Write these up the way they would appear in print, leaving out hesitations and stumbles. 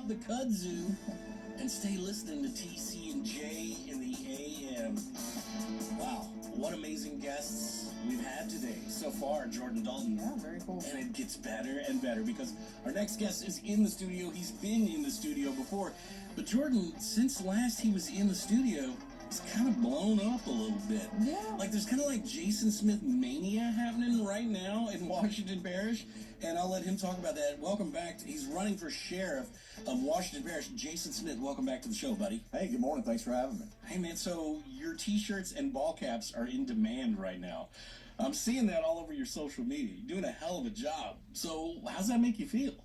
the kudzu and stay listening to TC and J in the AM. Wow, what amazing guests we've had today so far, Jordan Dalton. Yeah, very cool. And it gets better and better because our next guest is in the studio. He's been in the studio before. But Jordan, since last he was in the studio, it's kind of blown up a little bit. Yeah. Like there's kind of like Jason Smith mania happening right now in Washington Parish. And I'll let him talk about that. Welcome back. He's running for sheriff of Washington Parish. Jason Smith, welcome back to the show, buddy. Hey, good morning. Thanks for having me. Hey, man, so your T-shirts and ball caps are in demand right now. I'm seeing that all over your social media. You're doing a hell of a job. So how's that make you feel?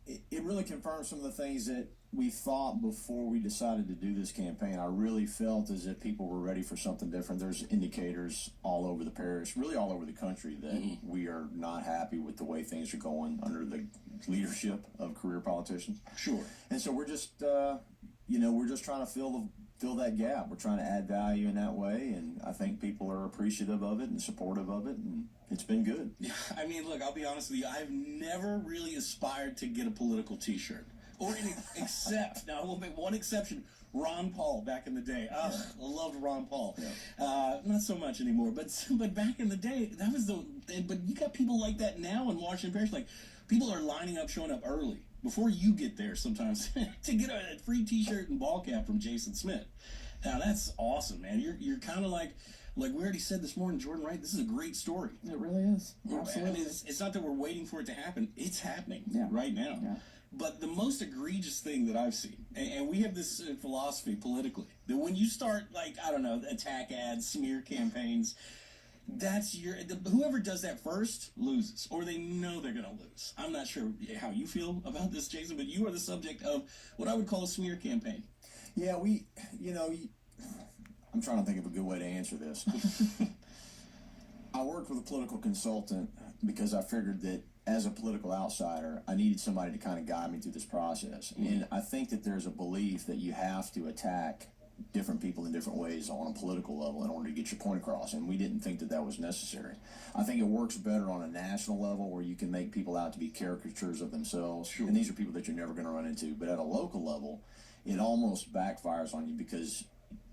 It really confirms some of the things that we thought before we decided to do this campaign. I really felt as if people were ready for something different. There's indicators all over the parish, really all over the country, that we are not happy with the way things are going under the leadership of career politicians. Sure. And so we're just, we're just trying to fill that gap. We're trying to add value in that way, and I think people are appreciative of it and supportive of it, and it's been good. Yeah, I mean, look, I'll be honest with you. I've never really aspired to get a political T-shirt. Or any, except, now I will make one exception, Ron Paul back in the day. I loved Ron Paul. Yeah. Not so much anymore, but back in the day, that was but you got people like that now in Washington Parish. Like, people are lining up, showing up early, before you get there sometimes, to get a free T-shirt and ball cap from Jason Smith. Now, that's awesome, man. You're kind of like we already said this morning, Jordan, right? This is a great story. It really is. Absolutely. I mean, it's not that we're waiting for it to happen. It's happening right now. Yeah. But the most egregious thing that I've seen, and we have this philosophy politically, that when you start, attack ads, smear campaigns, whoever does that first loses, or they know they're going to lose. I'm not sure how you feel about this, Jason, but you are the subject of what I would call a smear campaign. Yeah, I'm trying to think of a good way to answer this. I worked with a political consultant because I figured that as a political outsider, I needed somebody to kind of guide me through this process. And I think that there's a belief that you have to attack different people in different ways on a political level in order to get your point across, and we didn't think that that was necessary. I think it works better on a national level where you can make people out to be caricatures of themselves, and these are people that you're never going to run into. But at a local level, it almost backfires on you because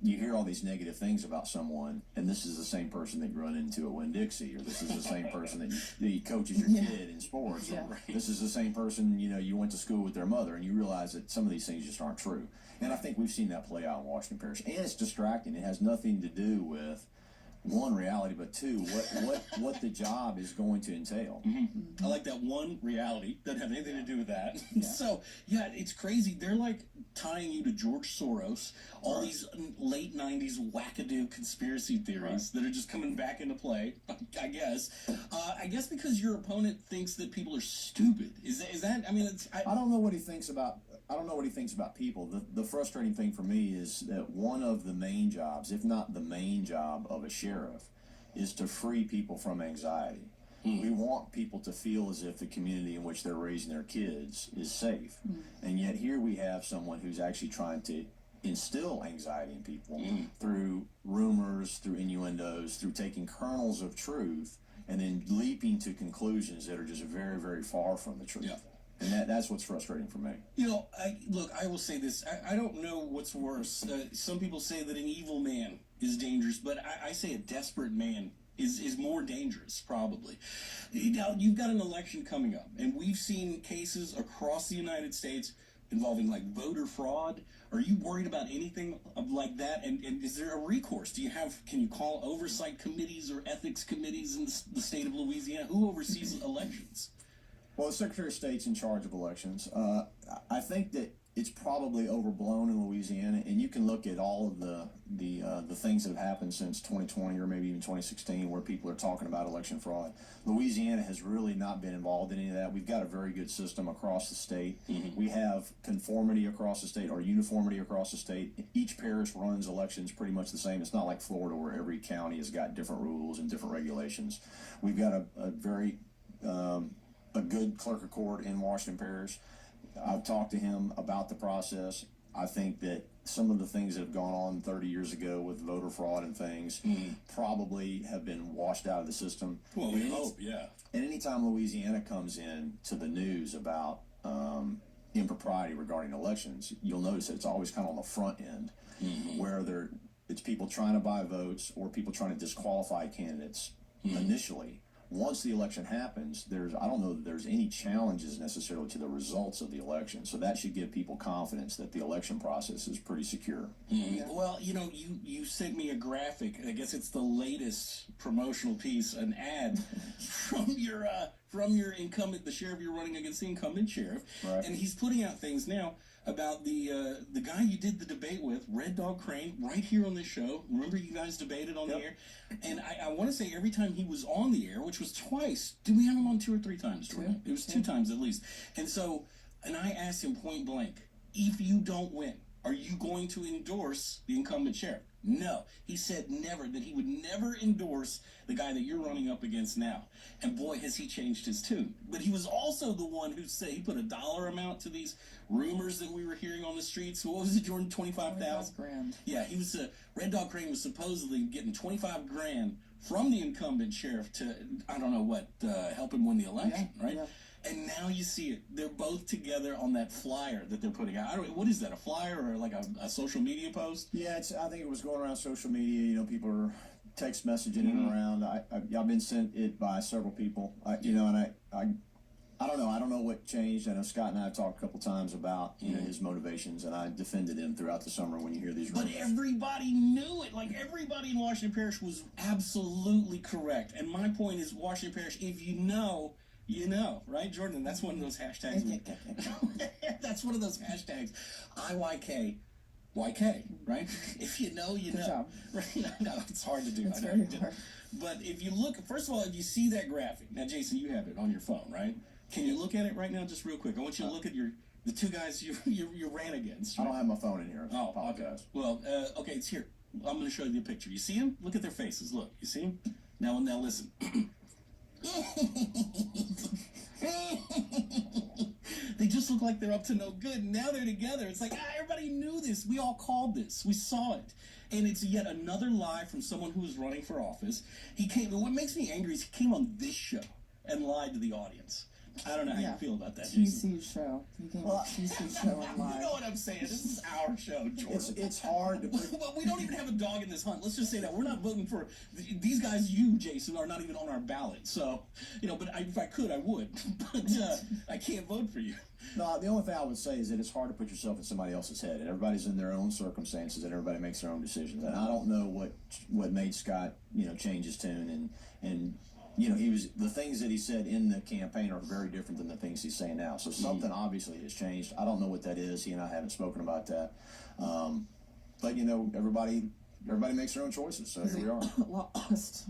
you hear all these negative things about someone, and this is the same person that you run into at Winn-Dixie, or this is the same person that coaches your kid in sports, or this is the same person, you went to school with their mother, and you realize that some of these things just aren't true. And I think we've seen that play out in Washington Parish. And it's distracting. It has nothing to do with, one, reality, but two, what the job is going to entail. I like that. One, reality doesn't have anything to do with that. So it's crazy. They're like tying you to George Soros, all these late 90s wackadoo conspiracy theories that are just coming back into play, I guess. I guess because your opponent thinks that people are stupid. Is that I mean, I don't know what he thinks about. I don't know what he thinks about people. The frustrating thing for me is that one of the main jobs, if not the main job of a sheriff, is to free people from anxiety. We want people to feel as if the community in which they're raising their kids is safe. And yet here we have someone who's actually trying to instill anxiety in people through rumors, through innuendos, through taking kernels of truth and then leaping to conclusions that are just very, very far from the truth. And that's what's frustrating for me. I will say this. I don't know what's worse. Some people say that an evil man is dangerous, but I say a desperate man is more dangerous, probably. Now, you've got an election coming up, and we've seen cases across the United States involving, like, voter fraud. Are you worried about anything like that? And is there a recourse? Can you call oversight committees or ethics committees in the state of Louisiana? Who oversees elections? Well, the Secretary of State's in charge of elections. I think that it's probably overblown in Louisiana, and you can look at all of the things that have happened since 2020 or maybe even 2016 where people are talking about election fraud. Louisiana has really not been involved in any of that. We've got a very good system across the state. We have conformity across the state or uniformity across the state. Each parish runs elections pretty much the same. It's not like Florida where every county has got different rules and different regulations. We've got a very a good clerk of court in Washington Parish. I've talked to him about the process. I think that some of the things that have gone on 30 years ago with voter fraud and things probably have been washed out of the system. Well, we hope, yeah. And anytime Louisiana comes in to the news about impropriety regarding elections, you'll notice that it's always kind of on the front end, where it's people trying to buy votes or people trying to disqualify candidates initially. Once the election happens, I don't know that there's any challenges necessarily to the results of the election. So that should give people confidence that the election process is pretty secure. Well, you sent me a graphic. I guess it's the latest promotional piece, an ad from your incumbent, the sheriff you're running against, the incumbent sheriff, Right. and he's putting out things now about the guy you did the debate with, Red Dog Crane, right here on this show. Remember, you guys debated on the air, and I want to say every time he was on the air, which was twice. Did we have him on 2 or 3 times, Jordan? It was 2 times at least. And I asked him point blank, if you don't win, are you going to endorse the incumbent sheriff? No. He said never, that he would never endorse the guy that you're running up against now. And boy, has he changed his tune. But he was also the one who said he put a dollar amount to these rumors that we were hearing on the streets. What was it, Jordan? 25,000? $25,000. Yeah, he was Red Dog Crane was supposedly getting 25 grand from the incumbent sheriff to, I don't know what, help him win the election, right? Yeah. And now you see it. They're both together on that flyer that they're putting out. What is that, a flyer or like a social media post? Yeah, I think it was going around social media. People are text messaging it around. I've been sent it by several people. I don't know. I don't know what changed. I know Scott and I have talked a couple times about his motivations, and I defended him throughout the summer when you hear these rumors. But everybody knew it. Like, everybody in Washington Parish was absolutely correct. And my point is, Washington Parish, if you know, you know, right, Jordan? That's one of those hashtags. That's one of those hashtags. YK, right? If you know, you know. Good job. Right? No, it's hard to do. It's I know. very hard. But if you look, first of all, if you see that graphic, now, Jason, you have it on your phone, right? Can you look at it right now, just real quick? I want you to look at the 2 guys you ran against. I don't have my phone in here. Oh, I apologize. okay. Well, okay, it's here. I'm going to show you the picture. You see them? Look at their faces. Look, you see them? Now listen. They just look like they're up to no good. Now they're together. It's like, everybody knew this. We all called this. We saw it. And it's yet another lie from someone who was running for office. What makes me angry is he came on this show and lied to the audience. I don't know how you feel about that, Jason. TC show. You came on TC show and You live. know what I'm saying? This is our show, Jordan. It's hard to Well, we don't even have a dog in this hunt. Let's just say that we're not voting for these guys. You, Jason, are not even on our ballot. So, but if I could, I would. But I can't vote for you. No, the only thing I would say is that it's hard to put yourself in somebody else's head. And everybody's in their own circumstances, and everybody makes their own decisions. And I don't know what made Scott, change his tune. And the things that he said in the campaign are very different than the things he's saying now. So something obviously has changed. I don't know what that is. He and I haven't spoken about that. But everybody makes their own choices. So here we are. Lost.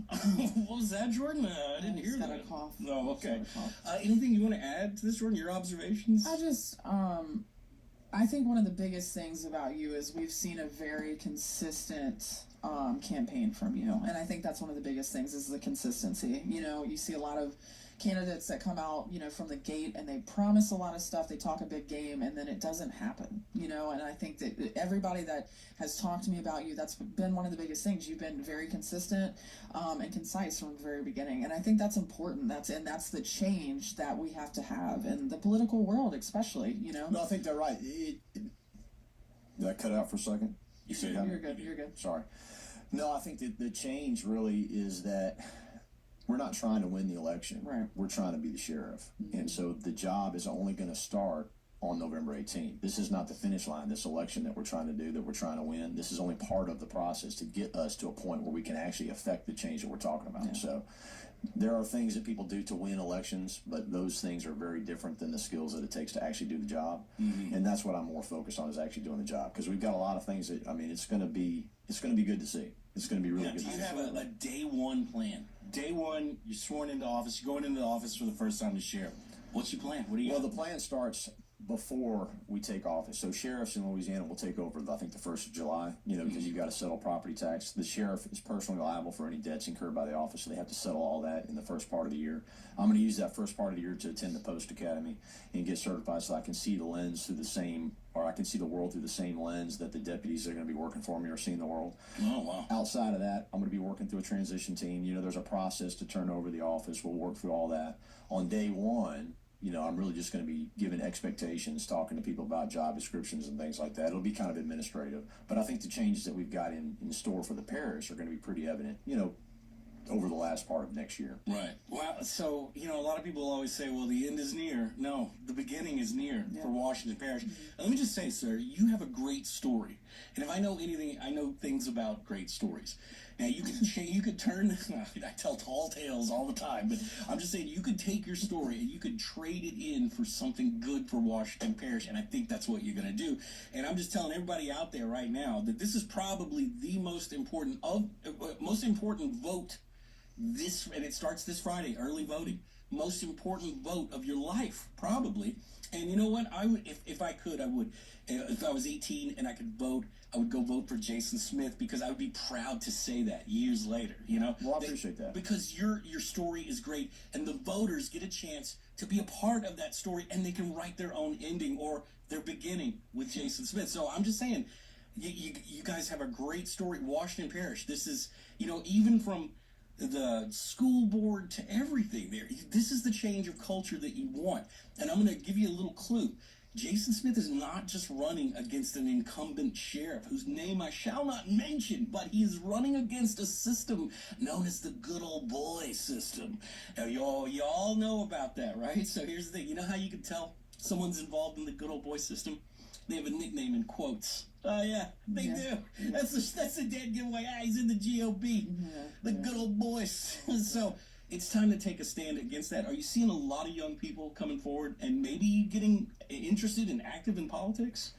What was that, Jordan? I didn't hear He's got that. a cough. No, okay. He's got a cough. Anything you want to add to this, Jordan? Your observations? I think one of the biggest things about you is we've seen a very consistent campaign from you, and I think that's one of the biggest things is the consistency. You see a lot of candidates that come out, from the gate and they promise a lot of stuff, they talk a big game, and then it doesn't happen, and I think that everybody that has talked to me about you, that's been one of the biggest things. You've been very consistent and concise from the very beginning, and I think that's important. That's the change that we have to have in the political world, especially, No, I think they're right. Did I cut out for a second? You said You're good. You're good. Sorry. No, I think that the change really is that we're not trying to win the election. Right. We're trying to be the sheriff. And so the job is only going to start on November 18th. This is not the finish line, this election that we're trying to do, that we're trying to win. This is only part of the process to get us to a point where we can actually affect the change that we're talking about. Yeah. So there are things that people do to win elections, but those things are very different than the skills that it takes to actually do the job. And that's what I'm more focused on, is actually doing the job. Because we've got a lot of things that, it's going to be good to see. It's going to be really good Do to you see. have a day one plan? Day one, you're sworn into office. You're going into the office for the first time as sheriff. What's your plan? What do you Well, got? the plan starts before we take office. So sheriffs in Louisiana will take over, I think, the 1st of July, because you've got to settle property tax. The sheriff is personally liable for any debts incurred by the office, so they have to settle all that in the first part of the year. I'm going to use that first part of the year to attend the Post Academy and get certified so I can see the lens through the same, or I can see the world through the same lens that the deputies that are going to be working for me are seeing the world. Oh, wow. Outside of that, I'm going to be working through a transition team. There's a process to turn over the office. We'll work through all that. On day one, I'm really just going to be giving expectations, talking to people about job descriptions and things like that. It'll be kind of administrative, but I think the changes that we've got in store for the parish are going to be pretty evident, over the last part of next year. Right. Well, so, a lot of people always say, well, the end is near. No, the beginning is near for Washington Parish. And let me just say, sir, you have a great story. And if I know anything, I know things about great stories. Now, you could turn, I tell tall tales all the time, but I'm just saying you could take your story and you could trade it in for something good for Washington Parish, and I think that's what you're going to do. And I'm just telling everybody out there right now that this is probably the most important vote and it starts this Friday, early voting. Most important vote of your life, probably. And you know what? I would, if I could, I would. If I was 18 and I could vote, I would go vote for Jason Smith because I would be proud to say that years later. Well, I appreciate that because your story is great, and the voters get a chance to be a part of that story, and they can write their own ending or their beginning with Jason Smith. So I'm just saying, you guys have a great story, Washington Parish. This is, even from the school board to everything there. This is the change of culture that you want. And I'm going to give you a little clue. Jason Smith is not just running against an incumbent sheriff whose name I shall not mention, but he is running against a system known as the good old boy system. Now, you all know about that, right? So here's the thing. You know how you can tell someone's involved in the good old boy system? They have a nickname in quotes. Oh, yeah, they do. That's a dead giveaway. He's in the GOP. The good old boys. So it's time to take a stand against that. Are you seeing a lot of young people coming forward and maybe getting interested and active in politics?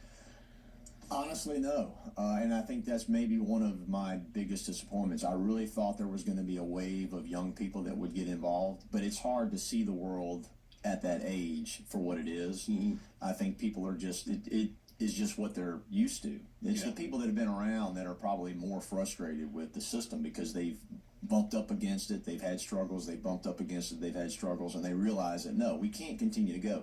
Honestly, no. And I think that's maybe one of my biggest disappointments. I really thought there was going to be a wave of young people that would get involved, but it's hard to see the world at that age for what it is. I think people are just, it is just what they're used to. It's the people that have been around that are probably more frustrated with the system because they've bumped up against it, they've had struggles, they bumped up against it, they've had struggles, and they realize that no, we can't continue to go.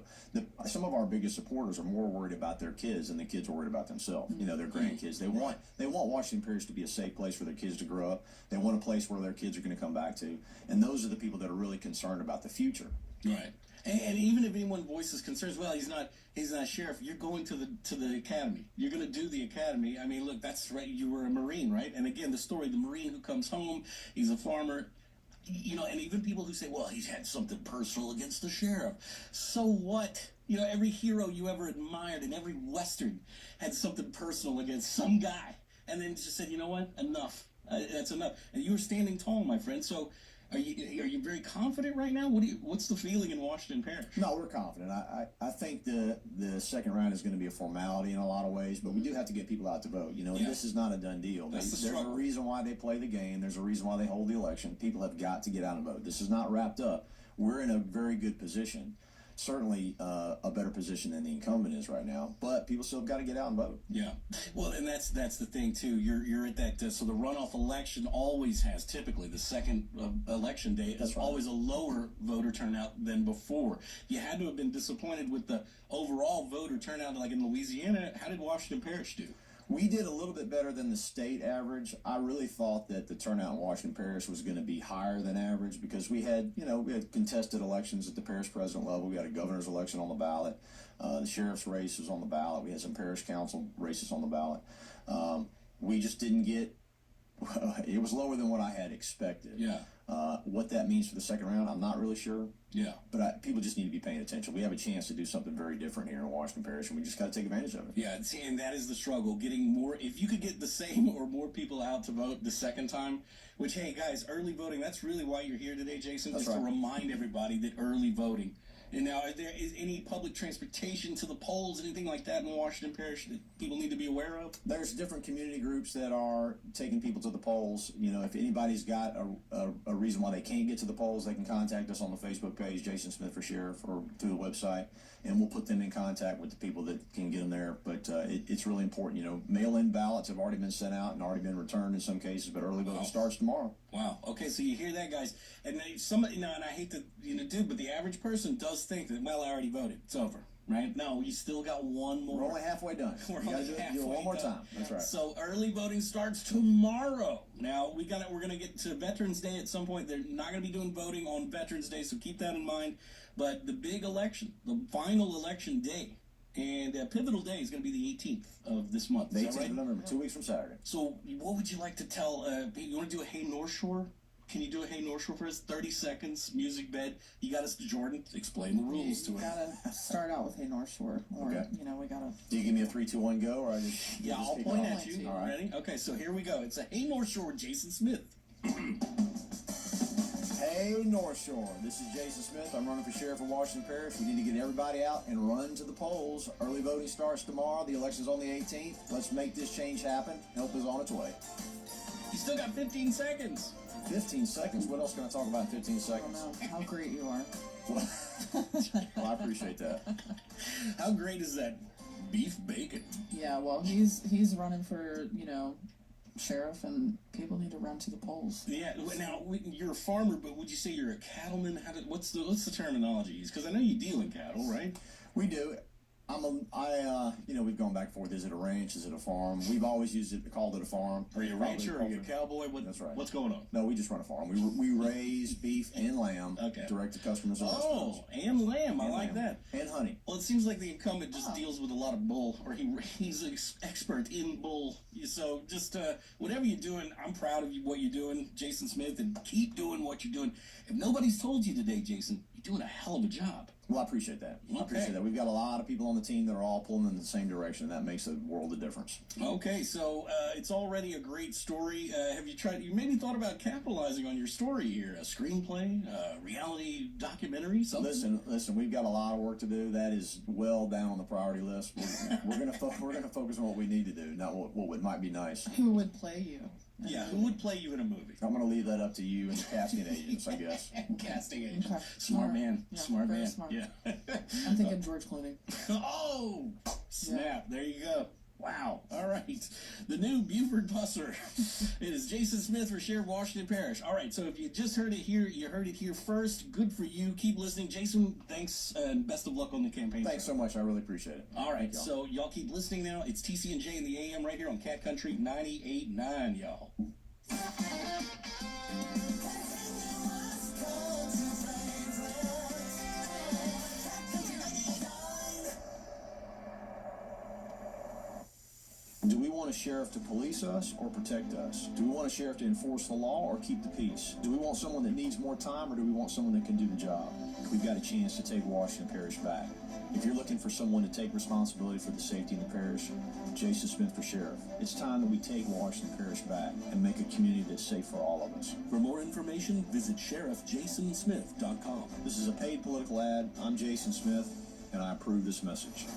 Some of our biggest supporters are more worried about their kids than the kids are worried about themselves, their grandkids. They want Washington Parish to be a safe place for their kids to grow up. They want a place where their kids are going to come back to, and those are the people that are really concerned about the future. Right. And even if anyone voices concerns, well, he's not sheriff. You're going to the academy. You're going to do the academy. I mean, look, that's right. You were a Marine, right? And again, the story, the Marine who comes home, he's a farmer. And even people who say, well, he's had something personal against the sheriff. So what? Every hero you ever admired in every Western had something personal against some guy. And then just said, you know what? Enough. That's enough. And you were standing tall, my friend. So are you very confident right now? What's the feeling in Washington Parish? No, we're confident. I think the second round is going to be a formality in a lot of ways, but we do have to get people out to vote. This is not a done deal. There's a reason why they play the game. There's a reason why they hold the election. People have got to get out and vote. This is not wrapped up. We're in a very good position. Certainly a better position than the incumbent is right now, but people still have got to get out and vote. Yeah, well, and that's the thing too. You're at that. So the runoff election always has typically the second election day. There's always a lower voter turnout than before. You had to have been disappointed with the overall voter turnout, like in Louisiana. How did Washington Parish do? We did a little bit better than the state average. I really thought that the turnout in Washington Parish was going to be higher than average because we had contested elections at the parish president level. We had a governor's election on the ballot. The sheriff's race was on the ballot. We had some parish council races on the ballot. We just didn't get. It was lower than what I had expected. Yeah. What that means for the second round, I'm not really sure. Yeah. But people just need to be paying attention. We have a chance to do something very different here in Washington Parish, and we just got to take advantage of it. Yeah, and that is the struggle, getting more. If you could get the same or more people out to vote the second time, which, hey, guys, early voting, that's really why you're here today, Jason, that's just right. to remind everybody that early voting. And now, is any public transportation to the polls, anything like that in Washington Parish that people need to be aware of? There's different community groups that are taking people to the polls. If anybody's got a reason why they can't get to the polls, they can contact us on the Facebook page, Jason Smith for Sheriff, or through the website, and we'll put them in contact with the people that can get them there. But it's really important. Mail-in ballots have already been sent out and already been returned in some cases, but early voting starts tomorrow. Wow. Okay, so you hear that, guys. And somebody, and I hate to but the average person does think that, well, I already voted. It's over. right? No, you still got one more. We're only halfway done. We're You gotta only do it halfway one more done. time. That's right. So early voting starts tomorrow. Now we're gonna get to Veterans Day at some point. They're not gonna be doing voting on Veterans Day, so keep that in mind. But the big election, the final election day, and pivotal day is gonna be the 18th of this month. The Is 18th that of right? November, 2 weeks from Saturday. So what would you like to tell? You want to do a Hey North Shore? Can you do a Hey North Shore for us? 30 seconds, music bed. You got us to Jordan. Explain the rules to You it. gotta start out with Hey North Shore, or Okay. we gotta. Do you give me a 3, 2, 1, go, or I just Yeah, just I'll kick point off? at you. All right. Ready? Okay, so here we go. It's a Hey North Shore with Jason Smith. Hey North Shore, this is Jason Smith. I'm running for sheriff of Washington Parish. We need to get everybody out and run to the polls. Early voting starts tomorrow. The election's on the 18th. Let's make this change happen. Help is on its way. You still got 15 seconds. 15 seconds. What else can I talk about in 15 I don't seconds? know how great you are. Well, I appreciate that. How great is that beef bacon? Yeah, well, he's running for sheriff, and people need to run to the polls. Yeah. Now you're a farmer, but would you say you're a cattleman? What's the terminology? Because I know you deal in cattle, right? We do. We've gone back and forth. Is it a ranch? Is it a farm? We've always called it a farm. Are you a Probably rancher? Are you a culture. cowboy? That's right. What's going on? No, we just run a farm. We raise beef and lamb Okay. direct to customers and Oh, restaurants. and lamb. I And like lamb. that. And honey. Well, it seems like the incumbent just Oh. deals with a lot of bull, or he's an expert in bull. So just whatever you're doing, I'm proud of you, what you're doing, Jason Smith, and keep doing what you're doing. If nobody's told you today, Jason, you're doing a hell of a job. Well, I appreciate that. I Okay. appreciate that. We've got a lot of people on the team that are all pulling in the same direction, and that makes a world of difference. Okay, so it's already a great story. Have you tried? You maybe thought about capitalizing on your story here? A screenplay, a reality documentary, something. Listen. We've got a lot of work to do. That is well down on the priority list. We're gonna focus on what we need to do, not what might be nice. Who would play you? Yeah, who would play you in a movie? I'm gonna leave that up to you and the casting agents, I guess. Casting agent. Okay. Smart man. Yeah, Smart very man. smart. Yeah. I'm thinking George Clooney. Oh, snap. There you go. Wow. All right. The new Buford Busser. It is Jason Smith for Sheriff Washington Parish. All right. So if you just heard it here, you heard it here first. Good for you. Keep listening. Jason, thanks and best of luck on the campaign. Thanks so much. I really appreciate it. All right. Thank y'all. So y'all keep listening now. It's TC and J in the AM right here on Cat Country 98.9, y'all. Do we want a sheriff to police us or protect us? Do we want a sheriff to enforce the law or keep the peace? Do we want someone that needs more time or do we want someone that can do the job? We've got a chance to take Washington Parish back. If you're looking for someone to take responsibility for the safety in the parish, Jason Smith for sheriff. It's time that we take Washington Parish back and make a community that's safe for all of us. For more information, visit sheriffjasonsmith.com. This is a paid political ad. I'm Jason Smith, and I approve this message.